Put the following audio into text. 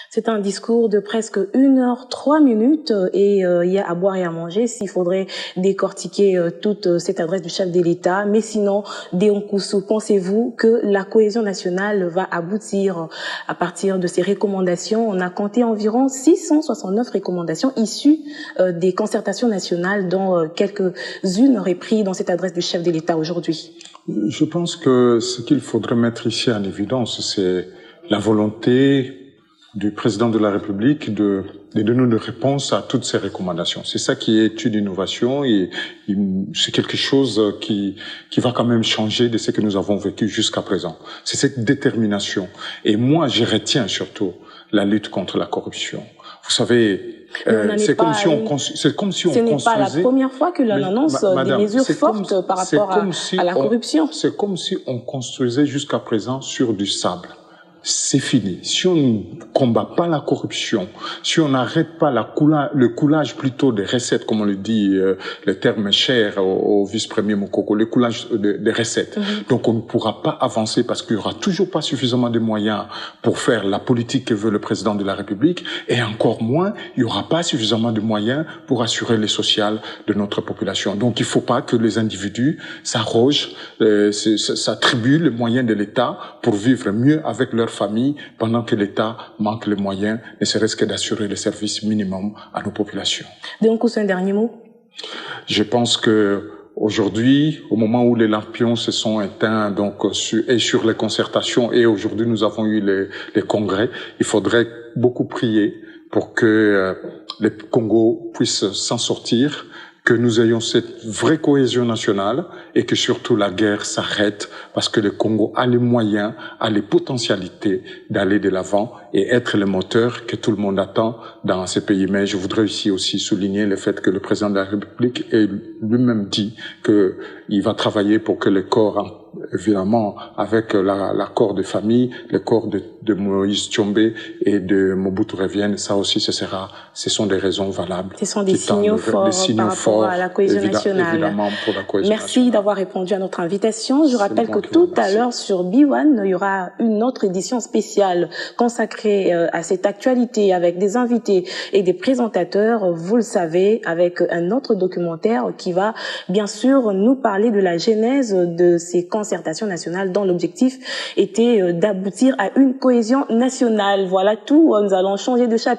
C'est un discours de presque 1 h 3 et il y a à boire et à manger s'il faudrait décortiquer toute cette adresse du chef de l'État. Mais sinon, Déon Koussou, pensez-vous que la cohésion nationale va aboutir à partir de ces recommandations? On a compté environ 669 recommandations issues des concertations nationales, dont quelques-unes reprises dans cette adresse du chef de l'État aujourd'hui. Je pense que ce qu'il faudrait mettre ici en évidence, c'est la volonté du président de la République de donner une réponse à toutes ces recommandations. C'est ça qui est une innovation et c'est quelque chose qui va quand même changer de ce que nous avons vécu jusqu'à présent. C'est cette détermination. Et moi, je retiens surtout la lutte contre la corruption. Vous savez, c'est comme si on construisait... Ce n'est pas la première fois que l'on annonce des mesures fortes par rapport à la corruption. C'est comme si on construisait jusqu'à présent sur du sable. C'est fini. Si on ne combat pas la corruption, si on n'arrête pas le coulage plutôt des recettes, comme on le dit, le terme est cher au vice-premier Mokoko, le coulage des recettes. Donc on ne pourra pas avancer parce qu'il n'y aura toujours pas suffisamment de moyens pour faire la politique que veut le président de la République et encore moins, il n'y aura pas suffisamment de moyens pour assurer les sociales de notre population. Donc il ne faut pas que les individus s'arrogent, s'attribuent les moyens de l'État pour vivre mieux avec leur famille pendant que l'État manque les moyens, ne serait-ce que d'assurer les services minimums à nos populations. Donc, un dernier mot? Je pense que aujourd'hui, au moment où les lampions se sont éteints, donc sur les concertations, et aujourd'hui nous avons eu les congrès, il faudrait beaucoup prier pour que le Congo puisse s'en sortir, que nous ayons cette vraie cohésion nationale et que surtout la guerre s'arrête parce que le Congo a les moyens, a les potentialités d'aller de l'avant et être le moteur que tout le monde attend dans ces pays. Mais je voudrais ici aussi souligner le fait que le président de la République ait lui-même dit qu'il va travailler pour que les corps, évidemment, avec l'accord de famille, le corps de Moïse Tshombe et de Mobutu reviennent, ça aussi, ce sont des raisons valables. Ce sont des signaux forts par rapport à la cohésion nationale. Évidemment, pour la cohésion Merci d'avoir répondu à notre invitation. Je rappelle que tout à l'heure sur B1, il y aura une autre édition spéciale consacrée à cette actualité avec des invités et des présentateurs, vous le savez, avec un autre documentaire qui va bien sûr nous parler de la genèse de ces concertations nationales dont l'objectif était d'aboutir à une cohésion nationale. Voilà tout, nous allons changer de chapitre.